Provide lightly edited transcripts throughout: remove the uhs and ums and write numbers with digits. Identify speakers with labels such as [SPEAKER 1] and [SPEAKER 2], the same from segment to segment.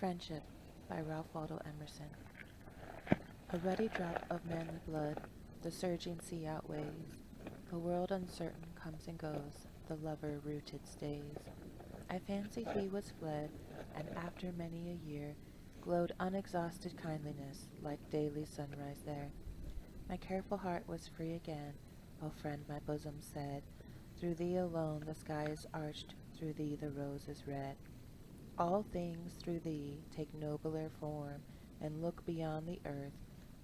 [SPEAKER 1] Friendship by Waldo Emerson. A ruddy drop of manly blood, the surging sea outweighs. The world uncertain comes and goes, the lover rooted stays. I fancied he was fled, and after many a year, glowed unexhausted kindliness, like daily sunrise there. My careful heart was free again, O friend, my bosom said, through thee alone the sky is arched, through thee the rose is red. All things through thee take nobler form, and look beyond the earth.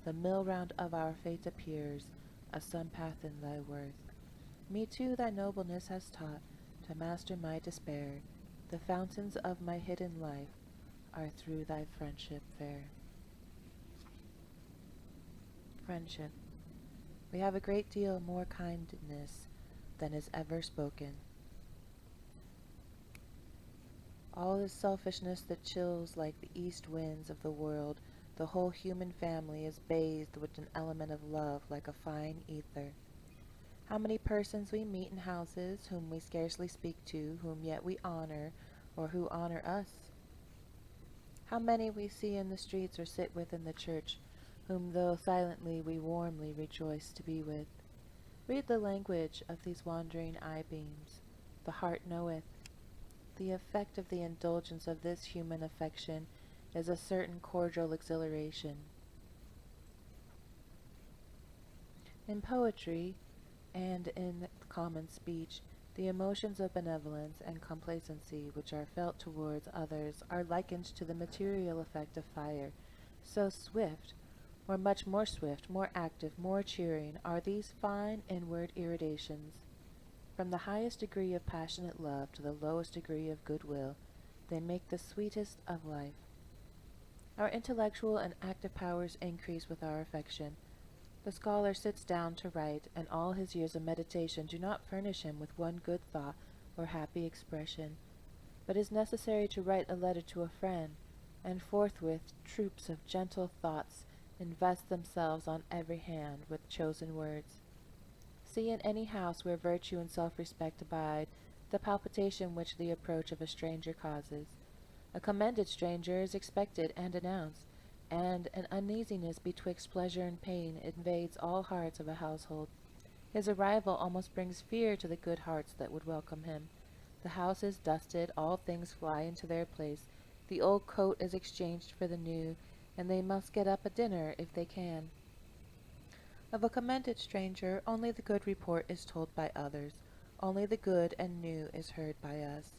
[SPEAKER 1] The mill round of our fate appears, a sun path in thy worth. Me too thy nobleness has taught to master my despair. The fountains of my hidden life are through thy friendship fair. Friendship. We have a great deal more kindness than is ever spoken. All is selfishness that chills like the east winds of the world. The whole human family is bathed with an element of love like a fine ether. How many persons we meet in houses, whom we scarcely speak to, whom yet we honor, or who honor us? How many we see in the streets or sit with in the church, whom though silently we warmly rejoice to be with. Read the language of these wandering eye-beams. The heart knoweth. The effect of the indulgence of this human affection is a certain cordial exhilaration. In poetry, and in common speech, the emotions of benevolence and complacency which are felt towards others are likened to the material effect of fire. So swift, or much more swift, more active, more cheering, are these fine inward irritations. From the highest degree of passionate love to the lowest degree of goodwill, they make the sweetest of life. Our intellectual and active powers increase with our affection. The scholar sits down to write, and all his years of meditation do not furnish him with one good thought or happy expression. But it is necessary to write a letter to a friend, and forthwith troops of gentle thoughts invest themselves on every hand with chosen words. See in any house where virtue and self-respect abide, the palpitation which the approach of a stranger causes. A commended stranger is expected and announced, and an uneasiness betwixt pleasure and pain invades all hearts of a household. His arrival almost brings fear to the good hearts that would welcome him. The house is dusted, all things fly into their place, the old coat is exchanged for the new, and they must get up a dinner if they can. Of a commended stranger, only the good report is told by others, only the good and new is heard by us.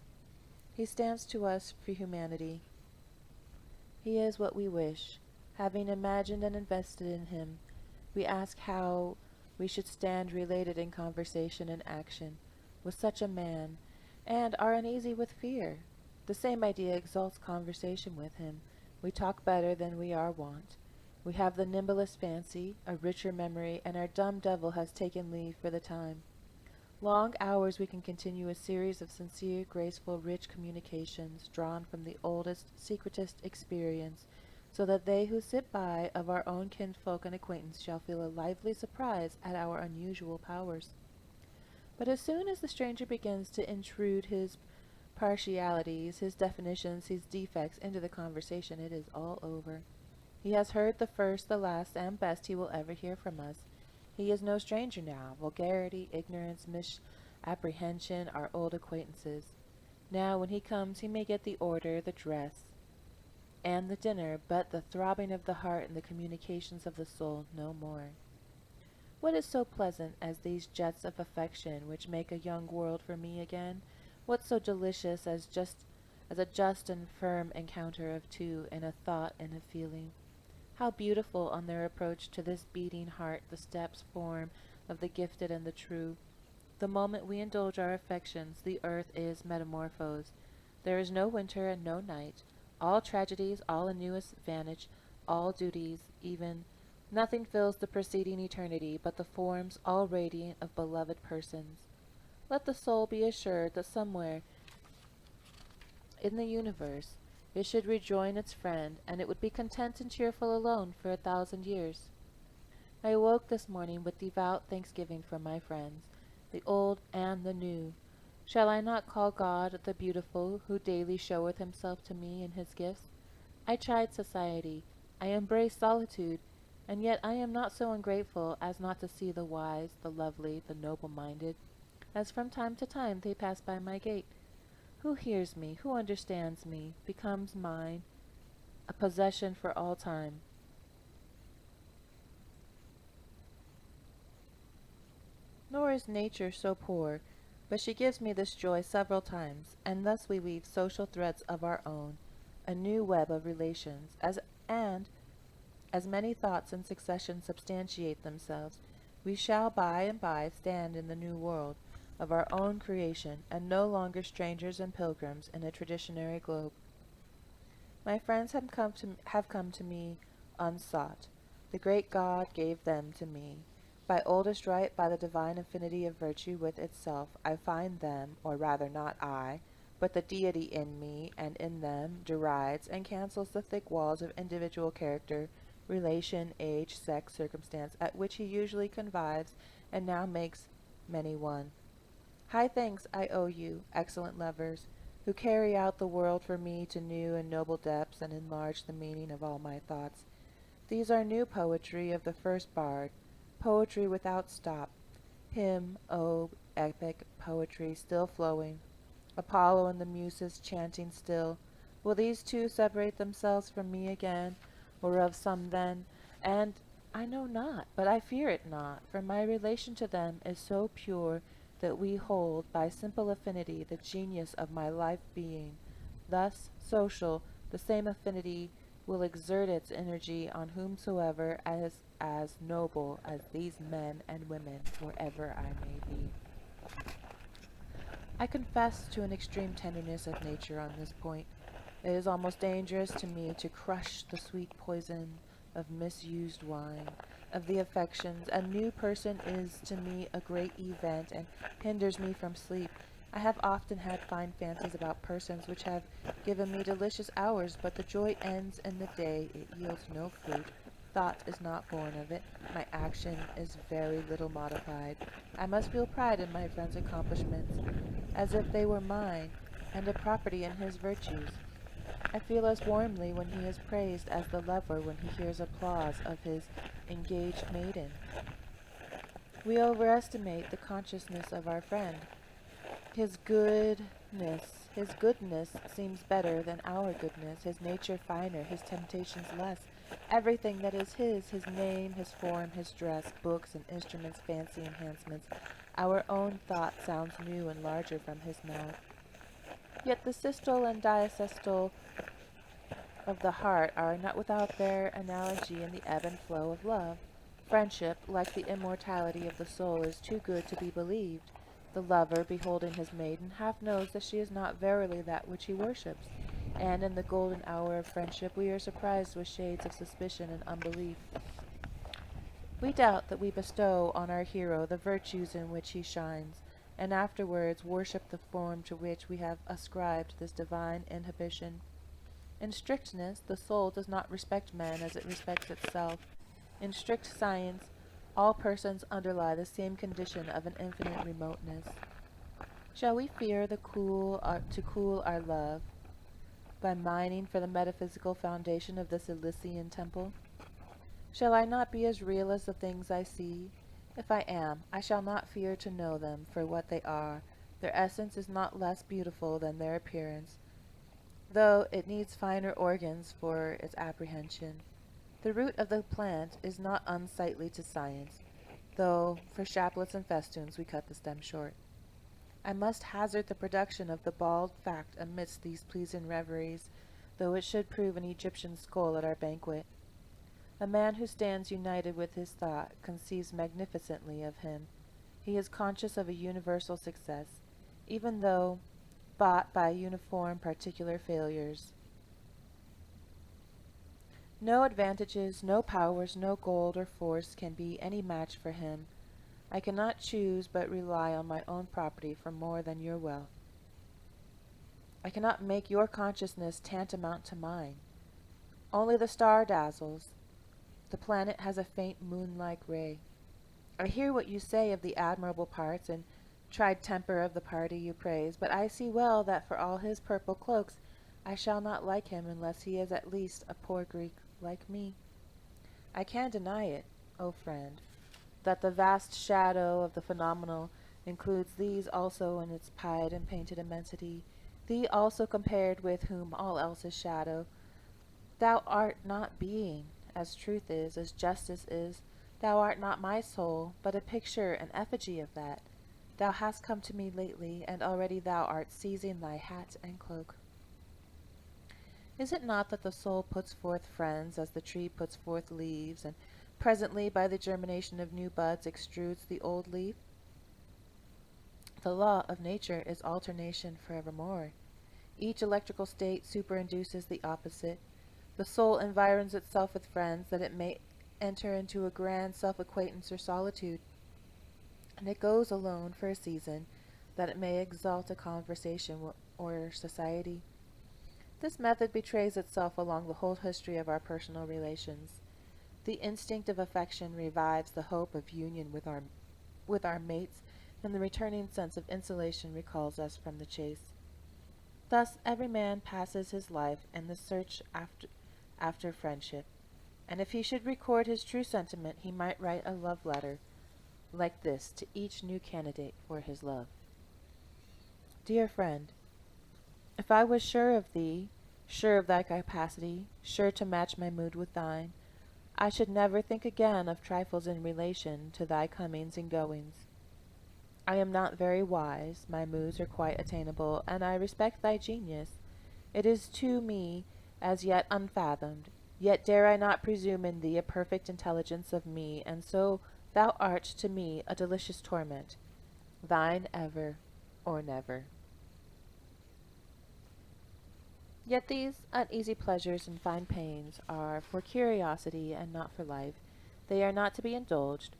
[SPEAKER 1] He stands to us for humanity. He is what we wish. Having imagined and invested in him, we ask how we should stand related in conversation and action with such a man, and are uneasy with fear. The same idea exalts conversation with him. We talk better than we are wont. We have the nimblest fancy, a richer memory, and our dumb devil has taken leave for the time. Long hours we can continue a series of sincere, graceful, rich communications, drawn from the oldest, secretest experience, so that they who sit by of our own kinsfolk and acquaintance shall feel a lively surprise at our unusual powers. But as soon as the stranger begins to intrude his partialities, his definitions, his defects into the conversation, it is all over. He has heard the first, the last, and best he will ever hear from us. He is no stranger now. Vulgarity, ignorance, misapprehension are old acquaintances. Now when he comes he may get the order, the dress, and the dinner, but the throbbing of the heart and the communications of the soul no more. What is so pleasant as these jets of affection which make a young world for me again? What so delicious as a just and firm encounter of two in a thought and a feeling? How beautiful on their approach to this beating heart the steps form of the gifted and the true. The moment we indulge our affections, the earth is metamorphosed. There is no winter and no night. All tragedies, all annuous vanish, all duties, even. Nothing fills the preceding eternity but the forms, all radiant, of beloved persons. Let the soul be assured that somewhere in the universe it should rejoin its friend, and it would be content and cheerful alone for 1,000 years. I awoke this morning with devout thanksgiving for my friends, the old and the new. Shall I not call God the beautiful, who daily showeth himself to me in his gifts? I tried society, I embraced solitude, and yet I am not so ungrateful as not to see the wise, the lovely, the noble-minded, as from time to time they pass by my gate. Who hears me, who understands me, becomes mine, a possession for all time. Nor is nature so poor, but she gives me this joy several times, and thus we weave social threads of our own, a new web of relations, as many thoughts in succession substantiate themselves, we shall by and by stand in the new world, of our own creation, and no longer strangers and pilgrims in a traditionary globe. My friends have come to me unsought. The great God gave them to me. By oldest right, by the divine affinity of virtue with itself, I find them, or rather not I, but the deity in me and in them, derides and cancels the thick walls of individual character, relation, age, sex, circumstance, at which he usually connives, and now makes many one. High thanks I owe you, excellent lovers, who carry out the world for me to new and noble depths and enlarge the meaning of all my thoughts. These are new poetry of the first bard, poetry without stop, hymn, ode, epic poetry still flowing, Apollo and the Muses chanting still. Will these two separate themselves from me again, or of some then? And I know not, but I fear it not, for my relation to them is so pure that we hold by simple affinity the genius of my life being. Thus, social, the same affinity will exert its energy on whomsoever as noble as these men and women, wherever I may be. I confess to an extreme tenderness of nature on this point. It is almost dangerous to me to crush the sweet poison of misused wine, of the affections. A new person is to me a great event, and hinders me from sleep. I have often had fine fancies about persons which have given me delicious hours, but the joy ends in the day, it yields no fruit. Thought is not born of it. My action is very little modified. I must feel pride in my friend's accomplishments, as if they were mine, and a property in his virtues. I feel as warmly when he is praised as the lover when he hears applause of his engaged maiden. We overestimate the consciousness of our friend. His goodness seems better than our goodness, his nature finer, his temptations less. Everything that is his name, his form, his dress, books and instruments, fancy enhancements, our own thought sounds new and larger from his mouth. Yet the systole and diasystole of the heart are not without their analogy in the ebb and flow of love. Friendship, like the immortality of the soul, is too good to be believed. The lover, beholding his maiden, half knows that she is not verily that which he worships, and in the golden hour of friendship we are surprised with shades of suspicion and unbelief. We doubt that we bestow on our hero the virtues in which he shines, and afterwards worship the form to which we have ascribed this divine inhibition. In strictness, the soul does not respect man as it respects itself. In strict science, all persons underlie the same condition of an infinite remoteness. Shall we fear to cool our love by mining for the metaphysical foundation of this Elysian temple? Shall I not be as real as the things I see? If I am, I shall not fear to know them for what they are. Their essence is not less beautiful than their appearance, though it needs finer organs for its apprehension. The root of the plant is not unsightly to science, though for chaplets and festoons we cut the stem short. I must hazard the production of the bald fact amidst these pleasing reveries, though it should prove an Egyptian skull at our banquet. A man who stands united with his thought conceives magnificently of him. He is conscious of a universal success, even though bought by uniform particular failures. No advantages, no powers, no gold or force can be any match for him. I cannot choose but rely on my own property for more than your wealth. I cannot make your consciousness tantamount to mine. Only the star dazzles. The planet has a faint moon-like ray. I hear what you say of the admirable parts and tried temper of the party you praise, but I see well that for all his purple cloaks I shall not like him unless he is at least a poor Greek like me. I can deny it, O friend, that the vast shadow of the phenomenal includes these also in its pied and painted immensity, thee also compared with whom all else is shadow. Thou art not being, as truth is, as justice is. Thou art not my soul, but a picture, an effigy of that. Thou hast come to me lately, and already thou art seizing thy hat and cloak. Is it not that the soul puts forth friends as the tree puts forth leaves, and presently by the germination of new buds extrudes the old leaf? The law of nature is alternation forevermore. Each electrical state superinduces the opposite. The soul environs itself with friends that it may enter into a grand self-acquaintance or solitude, and it goes alone for a season that it may exalt a conversation or society. This method betrays itself along the whole history of our personal relations. The instinct of affection revives the hope of union with our mates, and the returning sense of insulation recalls us from the chase. Thus every man passes his life in the search after friendship, and if he should record his true sentiment, he might write a love letter like this to each new candidate for his love. Dear friend, if I was sure of thee, sure of thy capacity, sure to match my mood with thine, I should never think again of trifles in relation to thy comings and goings. I am not very wise, my moods are quite attainable, and I respect thy genius. It is to me as yet unfathomed, yet dare I not presume in thee a perfect intelligence of me, and so thou art to me a delicious torment. Thine ever, or never. Yet these uneasy pleasures and fine pains are for curiosity and not for life. They are not to be indulged.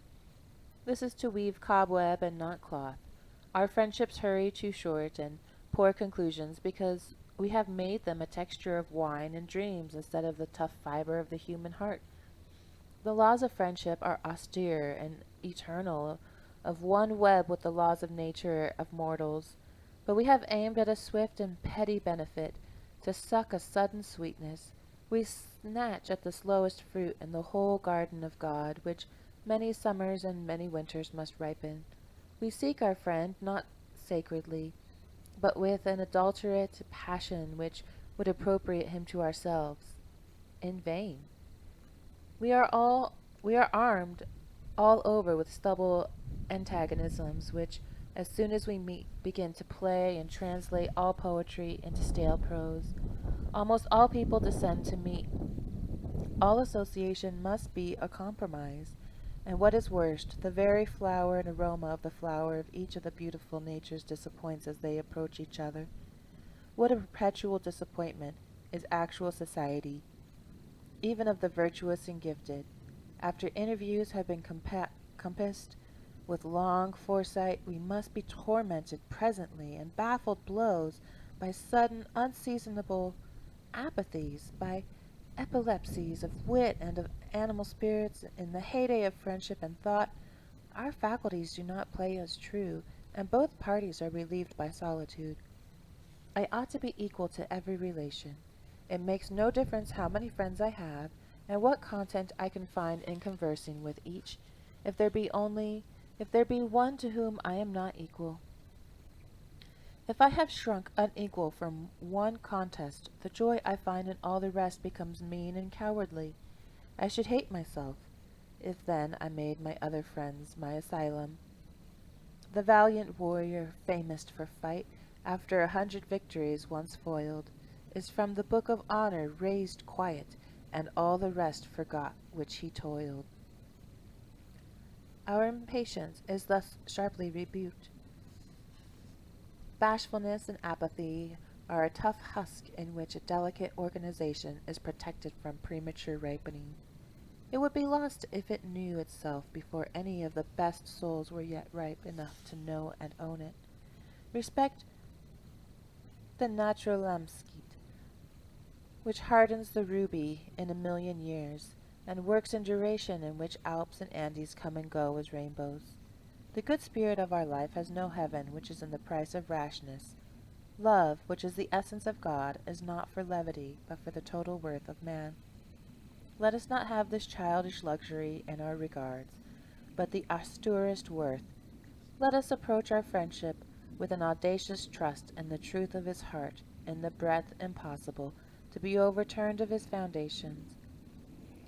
[SPEAKER 1] This is to weave cobweb and not cloth. Our friendships hurry too short and poor conclusions because we have made them a texture of wine and dreams instead of the tough fiber of the human heart. The laws of friendship are austere and eternal, of one web with the laws of nature of mortals, but we have aimed at a swift and petty benefit, to suck a sudden sweetness. We snatch at the slowest fruit in the whole garden of God, which many summers and many winters must ripen. We seek our friend not sacredly, but with an adulterate passion which would appropriate him to ourselves. In vain. We are armed all over with stubble antagonisms, which, as soon as we meet, begin to play and translate all poetry into stale prose. Almost all people descend to meet. All association must be a compromise, and what is worst, the very flower and aroma of the flower of each of the beautiful natures disappoints as they approach each other. What a perpetual disappointment is actual society, even of the virtuous and gifted. After interviews have been compassed with long foresight, we must be tormented presently and baffled blows by sudden unseasonable apathies, by epilepsies of wit and of animal spirits. In the heyday of friendship and thought, our faculties do not play us true, and both parties are relieved by solitude. I ought to be equal to every relation. It makes no difference how many friends I have, and what content I can find in conversing with each, if there be one to whom I am not equal. If I have shrunk unequal from one contest, the joy I find in all the rest becomes mean and cowardly. I should hate myself, if then I made my other friends my asylum. The valiant warrior, famous for fight, after 100 victories once foiled, is from the book of honor raised quiet, and all the rest forgot which he toiled. Our impatience is thus sharply rebuked. Bashfulness and apathy are a tough husk in which a delicate organization is protected from premature ripening. It would be lost if it knew itself before any of the best souls were yet ripe enough to know and own it. Respect the naturalmskite, which hardens the ruby in a million years, and works in duration in which Alps and Andes come and go as rainbows. The good spirit of our life has no heaven which is in the price of rashness. Love, which is the essence of God, is not for levity, but for the total worth of man. Let us not have this childish luxury in our regards, but the austerest worth. Let us approach our friendship with an audacious trust in the truth of his heart, in the breadth impossible to be overturned of his foundations.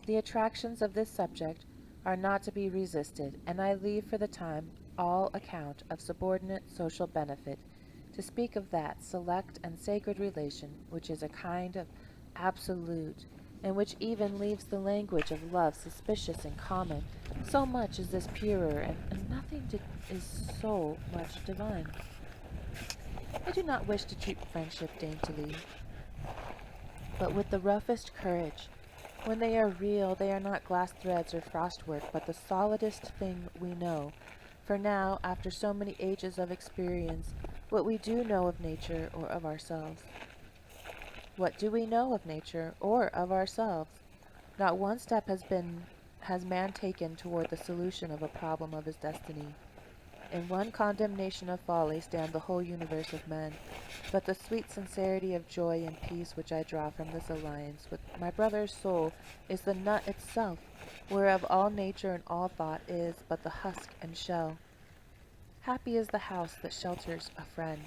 [SPEAKER 1] The attractions of this subject are not to be resisted, and I leave for the time all account of subordinate social benefit, to speak of that select and sacred relation which is a kind of absolute, and which even leaves the language of love suspicious and common, so much is this purer, and nothing is so much divine. I do not wish to treat friendship daintily, but with the roughest courage. When they are real, they are not glass threads or frostwork, but the solidest thing we know. For now, after so many ages of experience, what we do know of nature or of ourselves. What do we know of nature or of ourselves? Not one step has man taken toward the solution of a problem of his destiny. In one condemnation of folly stand the whole universe of men. But the sweet sincerity of joy and peace which I draw from this alliance with my brother's soul is the nut itself, whereof all nature and all thought is but the husk and shell. Happy is the house that shelters a friend.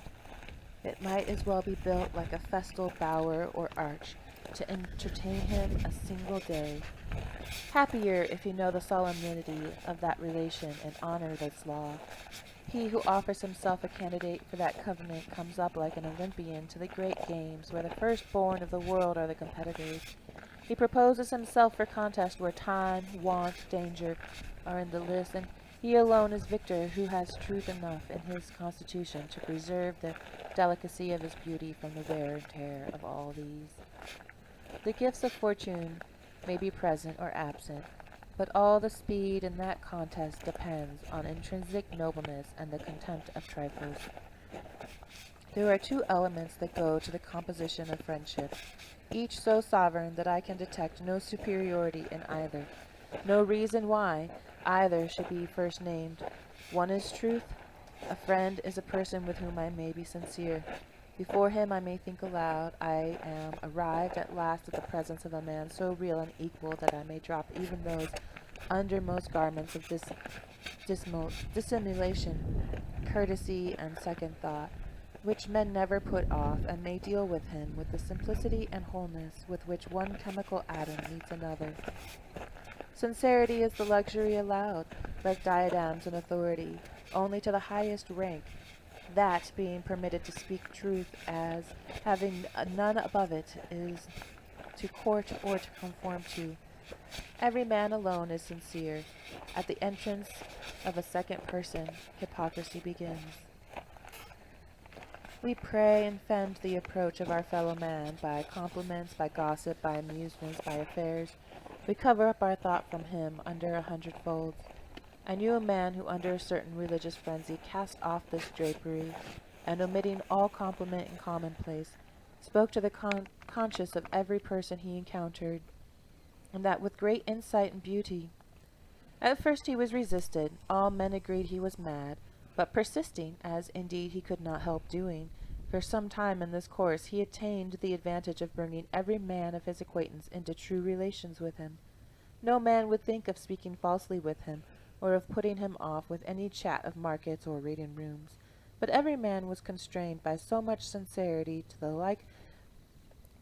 [SPEAKER 1] It might as well be built like a festal bower or arch, to entertain him a single day. Happier if you know the solemnity of that relation and honor its law. He who offers himself a candidate for that covenant comes up like an Olympian to the great games, where the firstborn of the world are the competitors. He proposes himself for contest where time, want, danger are in the list, and he alone is victor who has truth enough in his constitution to preserve the delicacy of his beauty from the wear and tear of all these. The gifts of fortune may be present or absent, but all the speed in that contest depends on intrinsic nobleness and the contempt of trifles. There are two elements that go to the composition of friendship, each so sovereign that I can detect no superiority in either, no reason why either should be first named. One is truth. A friend is a person with whom I may be sincere. Before him I may think aloud. I am arrived at last at the presence of a man so real and equal that I may drop even those undermost garments of dissimulation, courtesy, and second thought, which men never put off, and may deal with him with the simplicity and wholeness with which one chemical atom meets another. Sincerity is the luxury allowed, like diadems and authority, only to the highest rank, that being permitted to speak truth as having none above it is to court or to conform to. Every man alone is sincere. At the entrance of a second person, hypocrisy begins. We pray and fend the approach of our fellow man by compliments, by gossip, by amusements, by affairs. We cover up our thought from him under 100 folds. I knew a man who under a certain religious frenzy cast off this drapery, and omitting all compliment and commonplace, spoke to the conscience of every person he encountered, and that with great insight and beauty. At first he was resisted. All men agreed he was mad, but persisting, as indeed he could not help doing, for some time in this course he attained the advantage of bringing every man of his acquaintance into true relations with him. No man would think of speaking falsely with him, or of putting him off with any chat of markets or reading rooms, but every man was constrained by so much sincerity to the like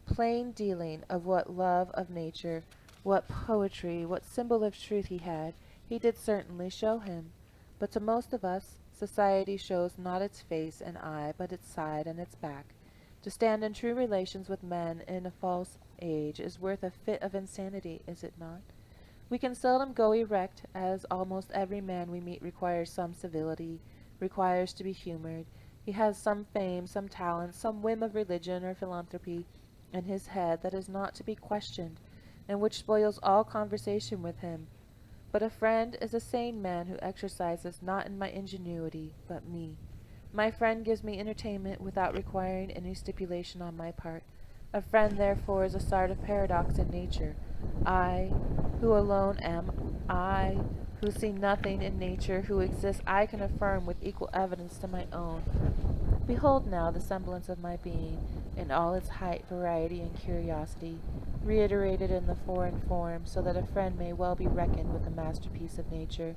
[SPEAKER 1] plain dealing of what love of nature, what poetry, what symbol of truth he had, he did certainly show him. But to most of us, society shows not its face and eye, but its side and its back. To stand in true relations with men in a false age is worth a fit of insanity, is it not? We can seldom go erect, as almost every man we meet requires some civility, requires to be humored. He has some fame, some talent, some whim of religion or philanthropy in his head that is not to be questioned, and which spoils all conversation with him. But a friend is a sane man who exercises not in my ingenuity, but me. My friend gives me entertainment without requiring any stipulation on my part. A friend, therefore, is a sort of paradox in nature. I, who alone am I, who see nothing in nature, who exist, I can affirm with equal evidence to my own. Behold now the semblance of my being, in all its height, variety, and curiosity, reiterated in the foreign form, so that a friend may well be reckoned with the masterpiece of nature.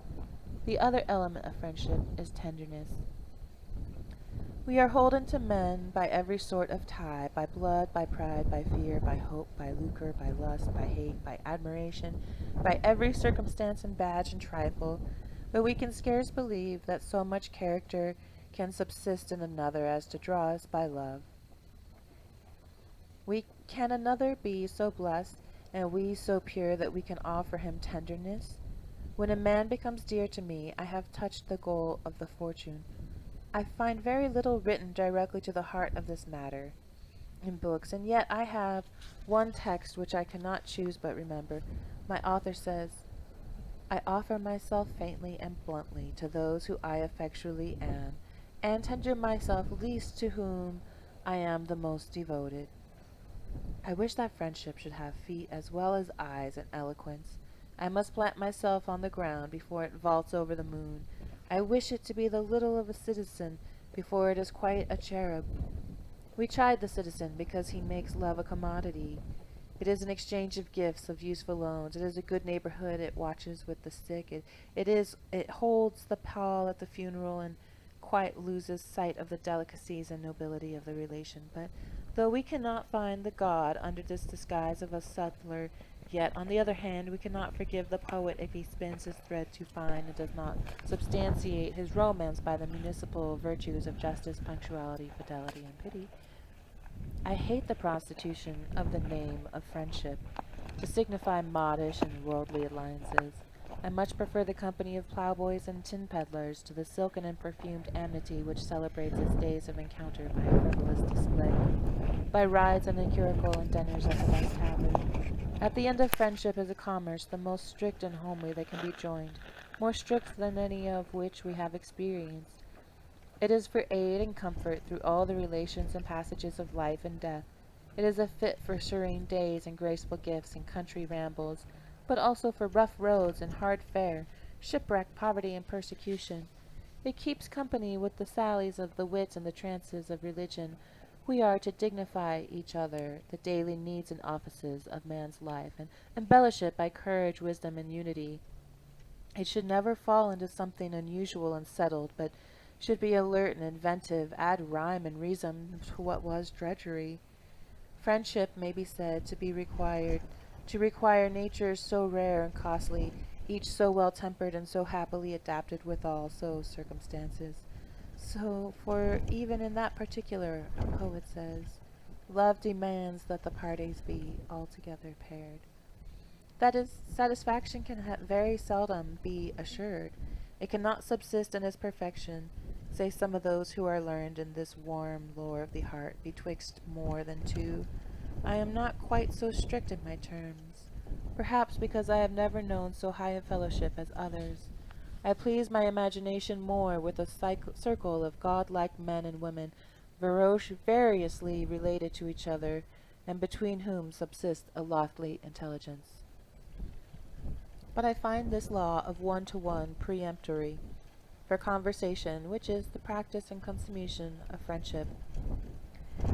[SPEAKER 1] The other element of friendship is tenderness. We are holden to men by every sort of tie, by blood, by pride, by fear, by hope, by lucre, by lust, by hate, by admiration, by every circumstance and badge and trifle, but we can scarce believe that so much character can subsist in another as to draw us by love. Can another be so blessed, and we so pure that we can offer him tenderness? When a man becomes dear to me, I have touched the goal of the fortune. I find very little written directly to the heart of this matter in books, and yet I have one text which I cannot choose but remember. My author says, I offer myself faintly and bluntly to those who I effectually am, and tender myself least to whom I am the most devoted. I wish that friendship should have feet as well as eyes and eloquence. I must plant myself on the ground before it vaults over the moon. I wish it to be the little of a citizen before it is quite a cherub. We chide the citizen because he makes love a commodity. It is an exchange of gifts, of useful loans. It is a good neighborhood. It watches with the sick. It holds the pall at the funeral, and quite loses sight of the delicacies and nobility of the relation. But though we cannot find the god under this disguise of a sutler, yet, on the other hand, we cannot forgive the poet if he spins his thread too fine and does not substantiate his romance by the municipal virtues of justice, punctuality, fidelity, and pity. I hate the prostitution of the name of friendship, to signify modish and worldly alliances. I much prefer the company of plowboys and tin peddlers to the silken and perfumed amity which celebrates its days of encounter by a frivolous display, by rides and the curricle and dinners at the best tavern. At the end of friendship is a commerce the most strict and homely that can be joined, more strict than any of which we have experienced. It is for aid and comfort through all the relations and passages of life and death. It is a fit for serene days and graceful gifts and country rambles, but also for rough roads and hard fare, shipwreck, poverty, and persecution. It keeps company with the sallies of the wit and the trances of religion. We are to dignify each other, the daily needs and offices of man's life, and embellish it by courage, wisdom, and unity. It should never fall into something unusual and settled, but should be alert and inventive, add rhyme and reason to what was drudgery. Friendship may be said to require natures so rare and costly, each so well tempered and so happily adapted withal, so circumstances. So, for even in that particular, a poet says, love demands that the parties be altogether paired. That is, satisfaction can very seldom be assured. It cannot subsist in its perfection, say some of those who are learned in this warm lore of the heart, betwixt more than two. I am not quite so strict in my terms, perhaps because I have never known so high a fellowship as others. I please my imagination more with a circle of godlike men and women, variously related to each other, and between whom subsists a lofty intelligence. But I find this law of one-to-one peremptory for conversation, which is the practice and consummation of friendship.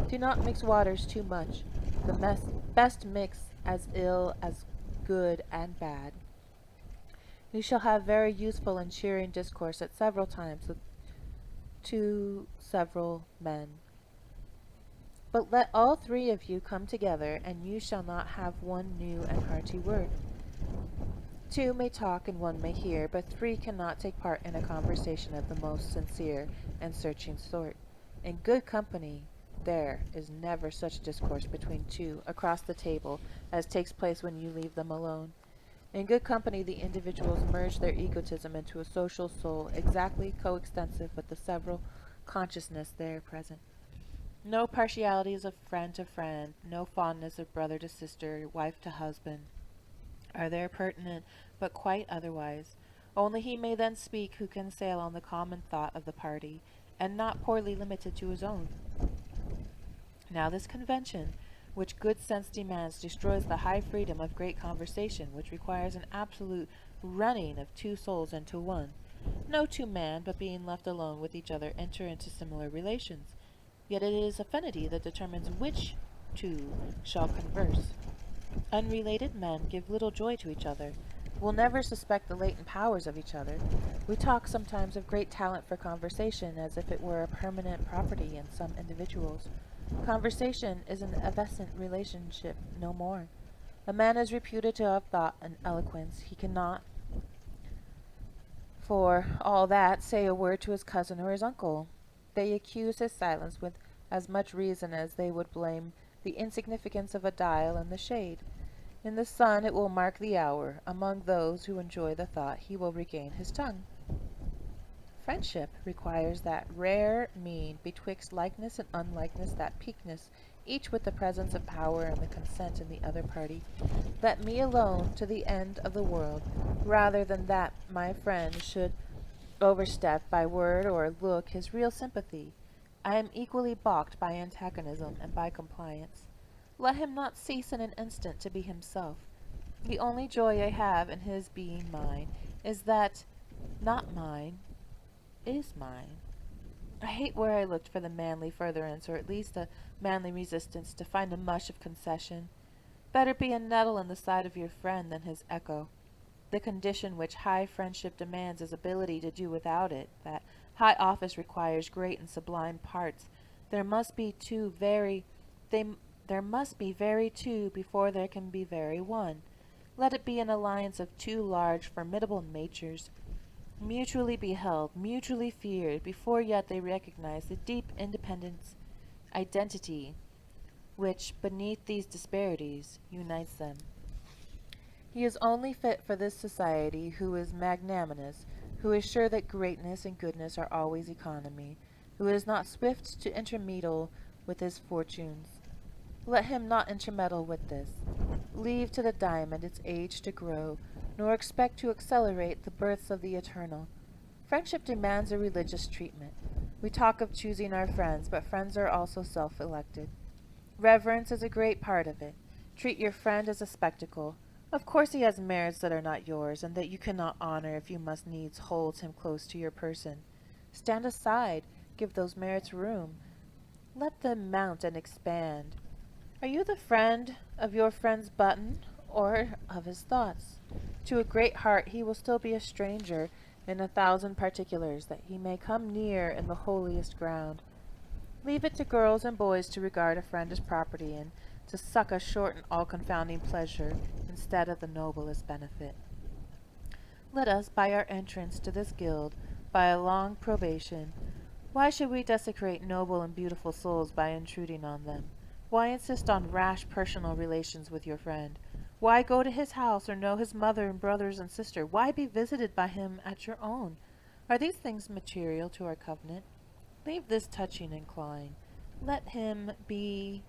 [SPEAKER 1] Do not mix waters too much. The best mix as ill as good and bad. You shall have very useful and cheering discourse at several times with two several men. But let all three of you come together, and you shall not have one new and hearty word. Two may talk and one may hear, but three cannot take part in a conversation of the most sincere and searching sort. In good company there is never such discourse between two across the table as takes place when you leave them alone. In good company the individuals merge their egotism into a social soul exactly coextensive with the several consciousness there present. No partialities of friend to friend, no fondness of brother to sister, wife to husband, are there pertinent, but quite otherwise. Only he may then speak who can sail on the common thought of the party, and not poorly limited to his own. Now this convention, which good sense demands, destroys the high freedom of great conversation, which requires an absolute running of two souls into one. No two men, but being left alone with each other, enter into similar relations. yet it is affinity that determines which two shall converse. Unrelated men give little joy to each other, will never suspect the latent powers of each other. We talk sometimes of great talent for conversation as if it were a permanent property in some individuals. Conversation is an evanescent relationship, no more. A man is reputed to have thought and eloquence. He cannot, for all that, say a word to his cousin or his uncle. They accuse his silence with as much reason as they would blame the insignificance of a dial in the shade. In the sun it will mark the hour. Among those who enjoy the thought he will regain his tongue. Friendship requires that rare mean betwixt likeness and unlikeness, that peakness, each with the presence of power and the consent in the other party. Let me alone to the end of the world, rather than that my friend should overstep by word or look his real sympathy. I am equally balked by antagonism and by compliance. Let him not cease in an instant to be himself. The only joy I have in his being mine is that not mine is mine. I hate where I looked for the manly furtherance, or at least a manly resistance, to find a mush of concession. Better be a nettle in the side of your friend than his echo. The condition which high friendship demands is ability to do without it. That high office requires great and sublime parts. There must be there must be very two before there can be very one. Let it be an alliance of two large, formidable natures, mutually beheld, mutually feared, before yet they recognize the deep independence, identity, which, beneath these disparities, unites them. He is only fit for this society who is magnanimous, who is sure that greatness and goodness are always economy, who is not swift to intermeddle with his fortunes. Let him not intermeddle with this. Leave to the diamond its age to grow, nor expect to accelerate the births of the eternal. Friendship demands a religious treatment. We talk of choosing our friends, but friends are also self-elected. Reverence is a great part of it. Treat your friend as a spectacle. Of course he has merits that are not yours, and that you cannot honor if you must needs hold him close to your person. Stand aside, give those merits room. Let them mount and expand. Are you the friend of your friend's button, or of his thoughts? To a great heart he will still be a stranger in 1,000 particulars, that he may come near in the holiest ground. Leave it to girls and boys to regard a friend as property, and to suck a short and all-confounding pleasure instead of the noblest benefit. Let us, by our entrance to this guild, by a long probation, why should we desecrate noble and beautiful souls by intruding on them? Why insist on rash personal relations with your friend? Why go to his house or know his mother and brothers and sister? Why be visited by him at your own? Are these things material to our covenant? Leave this touching and clawing. Let him be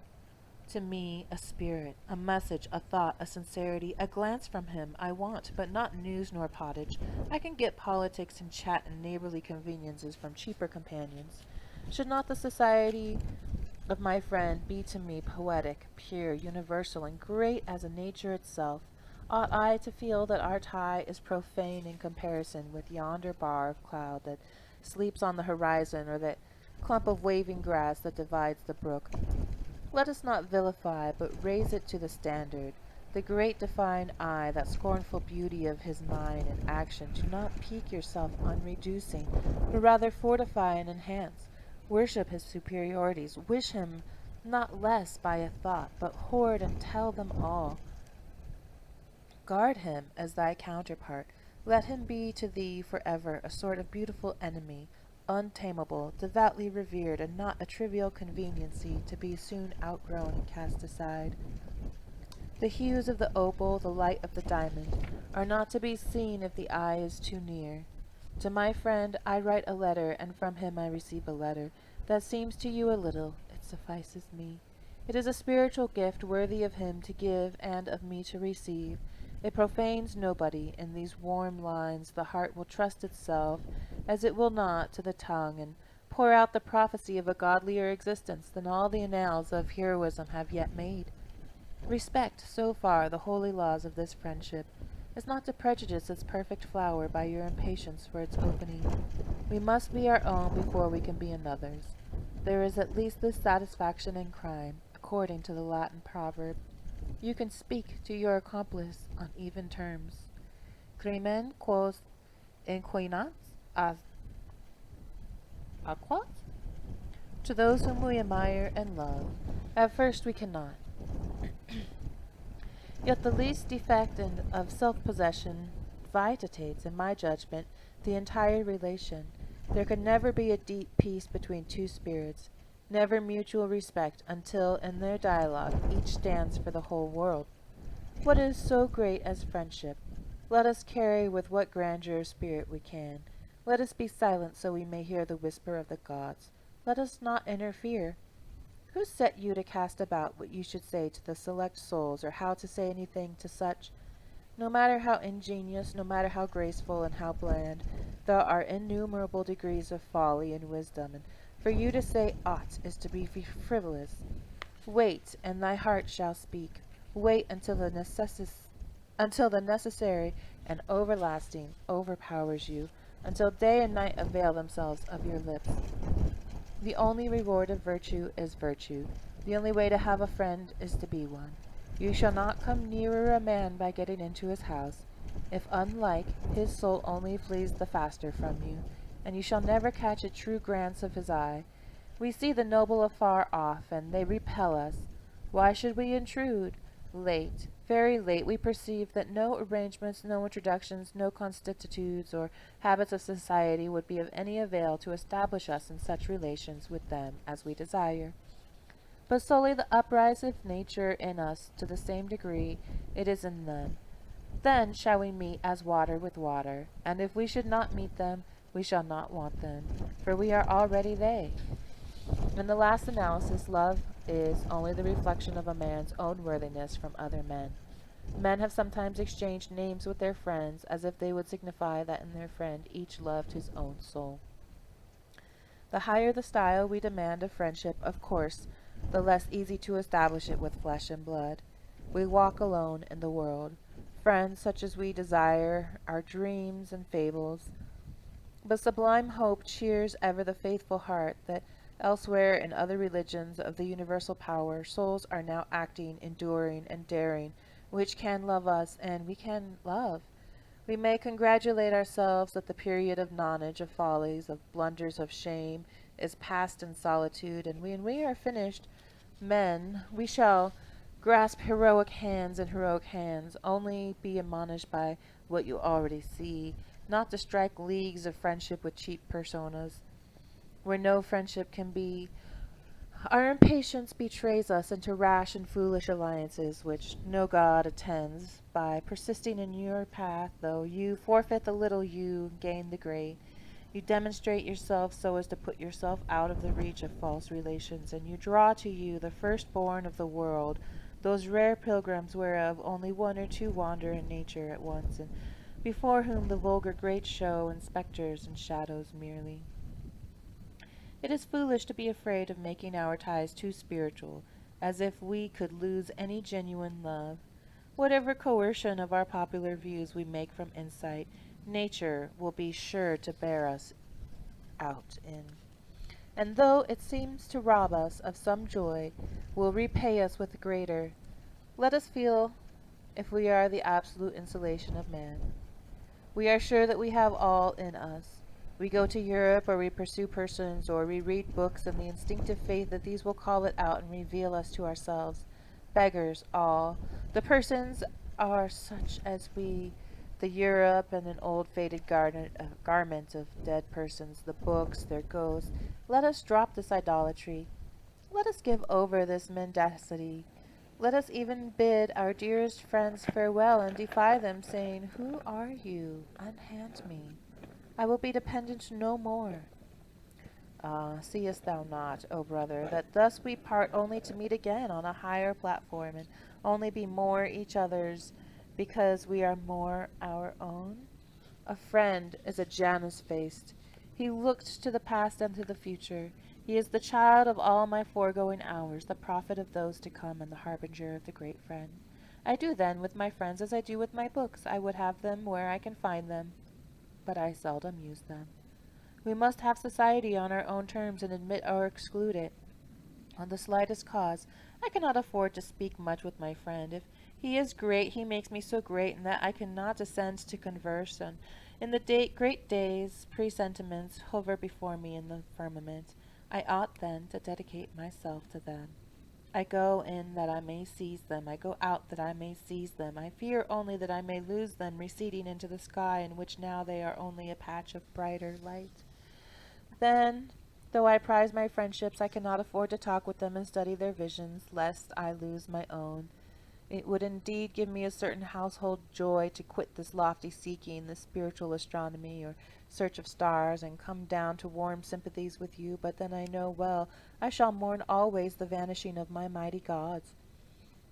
[SPEAKER 1] to me a spirit, a message, a thought, a sincerity, a glance from him I want, but not news nor pottage. I can get politics and chat and neighborly conveniences from cheaper companions. Should not the society of my friend be to me poetic, pure, universal, and great as a nature itself? Ought I to feel that our tie is profane in comparison with yonder bar of cloud that sleeps on the horizon, or that clump of waving grass that divides the brook? Let us not vilify, but raise it to the standard. The great divine eye, that scornful beauty of his mind and action, do not pique yourself on reducing, but rather fortify and enhance. Worship his superiorities. Wish him not less by a thought, but hoard and tell them all. Guard him as thy counterpart. Let him be to thee forever a sort of beautiful enemy, untamable, devoutly revered, and not a trivial conveniency to be soon outgrown and cast aside. The hues of the opal, the light of the diamond, are not to be seen if the eye is too near. To my friend I write a letter, and from him I receive a letter. That seems to you a little, it suffices me. It is a spiritual gift worthy of him to give and of me to receive. It profanes nobody. In these warm lines the heart will trust itself, as it will not to the tongue, and pour out the prophecy of a godlier existence than all the annals of heroism have yet made. Respect, so far, the holy laws of this friendship, as not to prejudice its perfect flower by your impatience for its opening. We must be our own before we can be another's. There is at least this satisfaction in crime, according to the Latin proverb. You can speak to your accomplice on even terms. Crimen quos inquinans aquat? To those whom we admire and love. At first we cannot. Yet the least defect of self-possession vitiates, in my judgment, the entire relation. There can never be a deep peace between two spirits, never mutual respect until in their dialogue each stands for the whole world. What is so great as friendship? Let us carry with what grandeur of spirit we can. Let us be silent so we may hear the whisper of the gods. Let us not interfere. Who set you to cast about what you should say to the select souls, or how to say anything to such? No matter how ingenious, no matter how graceful and how bland, there are innumerable degrees of folly and wisdom, and for you to say aught is to be frivolous. Wait, and thy heart shall speak. Wait until the necessary and everlasting overpowers you, until day and night avail themselves of your lips. The only reward of virtue is virtue. The only way to have a friend is to be one. You shall not come nearer a man by getting into his house, if unlike his soul only flees the faster from you, and you shall never catch a true glance of his eye. We see the noble afar off, and they repel us. Why should we intrude? Late, very late, we perceive that no arrangements, no introductions, no constitutes or habits of society would be of any avail to establish us in such relations with them as we desire. But solely the uprising of nature in us to the same degree it is in them. Then shall we meet as water with water, and if we should not meet them, we shall not want them, for we are already they. In the last analysis, love is only the reflection of a man's own worthiness from other men. Men have sometimes exchanged names with their friends, as if they would signify that in their friend each loved his own soul. The higher the style we demand of friendship, of course, the less easy to establish it with flesh and blood. We walk alone in the world. Friends such as we desire are dreams and fables. But sublime hope cheers ever the faithful heart that elsewhere in other religions of the universal power, souls are now acting, enduring, and daring, which can love us, and we can love. We may congratulate ourselves that the period of nonage, of follies, of blunders, of shame, is past in solitude, and when we are finished men, we shall grasp heroic hands in heroic hands, only be admonished by what you already see, not to strike leagues of friendship with cheap personas, where no friendship can be. Our impatience betrays us into rash and foolish alliances, which no god attends. By persisting in your path, though you forfeit the little, you gain the great. You demonstrate yourself so as to put yourself out of the reach of false relations, and you draw to you the firstborn of the world, those rare pilgrims whereof only one or two wander in nature at once, and before whom the vulgar great show and spectres and shadows merely. It is foolish to be afraid of making our ties too spiritual, as if we could lose any genuine love. Whatever coercion of our popular views we make from insight, nature will be sure to bear us out in. And though it seems to rob us of some joy, will repay us with greater. Let us feel if we are the absolute insulation of man. We are sure that we have all in us. We go to Europe, or we pursue persons, or we read books in the instinctive faith that these will call it out and reveal us to ourselves. Beggars, all. The persons are such as we, the Europe and an old faded garment of dead persons, the books, their ghosts. Let us drop this idolatry. Let us give over this mendacity. Let us even bid our dearest friends farewell and defy them, saying, "Who are you? Unhand me. I will be dependent no more." Ah, seest thou not, O brother, that thus we part only to meet again on a higher platform, and only be more each other's, because we are more our own? A friend is a Janus-faced. He looks to the past and to the future. He is the child of all my foregoing hours, the prophet of those to come, and the harbinger of the great friend. I do then with my friends as I do with my books. I would have them where I can find them, but I seldom use them. We must have society on our own terms and admit or exclude it on the slightest cause. I cannot afford to speak much with my friend. If he is great, he makes me so great in that I cannot descend to converse, and in the great days presentiments hover before me in the firmament. I ought then to dedicate myself to them. I go in that I may seize them, I go out that I may seize them. I fear only that I may lose them receding into the sky, in which now they are only a patch of brighter light. Then, though I prize my friendships, I cannot afford to talk with them and study their visions, lest I lose my own. It would indeed give me a certain household joy to quit this lofty seeking, this spiritual astronomy, or search of stars, and come down to warm sympathies with you, but then I know well I shall mourn always the vanishing of my mighty gods.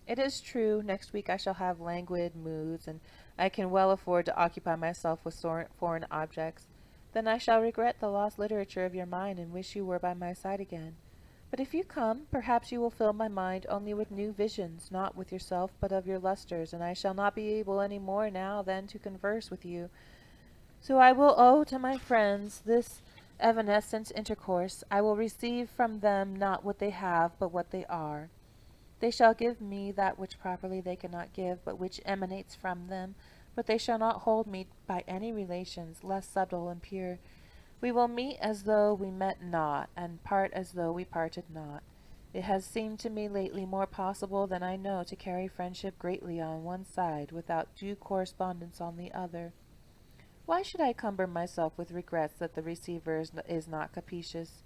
[SPEAKER 1] It is true, next week I shall have languid moods, and I can well afford to occupy myself with foreign objects. Then I shall regret the lost literature of your mind, and wish you were by my side again. But if you come, perhaps you will fill my mind only with new visions, not with yourself, but of your lustres, and I shall not be able any more now than to converse with you. So I will owe to my friends this evanescent intercourse. I will receive from them not what they have, but what they are. They shall give me that which properly they cannot give, but which emanates from them. But they shall not hold me by any relations less subtle and pure. We will meet as though we met not, and part as though we parted not. It has seemed to me lately more possible than I know to carry friendship greatly on one side, without due correspondence on the other. Why should I cumber myself with regrets that the receiver is not capricious?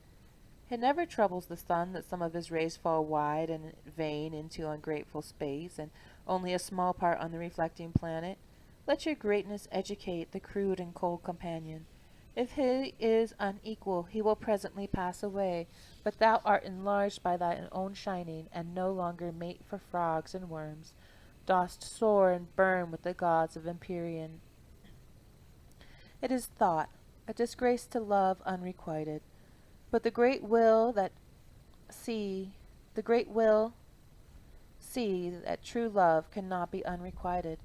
[SPEAKER 1] It never troubles the sun that some of his rays fall wide and vain into ungrateful space, and only a small part on the reflecting planet. Let your greatness educate the crude and cold companion. If he is unequal, he will presently pass away, but thou art enlarged by thine own shining, and no longer mate for frogs and worms, dost soar and burn with the gods of Empyrean. It is thought, a disgrace to love unrequited, but see, the great will see that true love cannot be unrequited.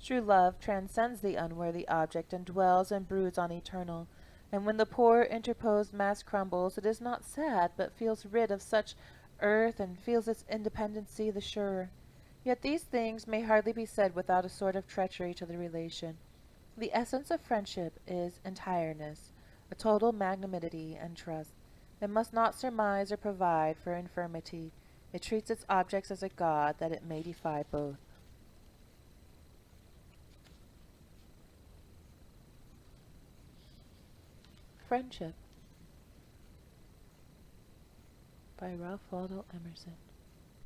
[SPEAKER 1] True love transcends the unworthy object, and dwells and broods on eternal. And when the poor interposed mass crumbles, it is not sad, but feels rid of such earth, and feels its independency the surer. Yet these things may hardly be said without a sort of treachery to the relation. The essence of friendship is entireness, a total magnanimity and trust. It must not surmise or provide for infirmity. It treats its objects as a god, that it may defy both. Friendship by Ralph Waldo Emerson.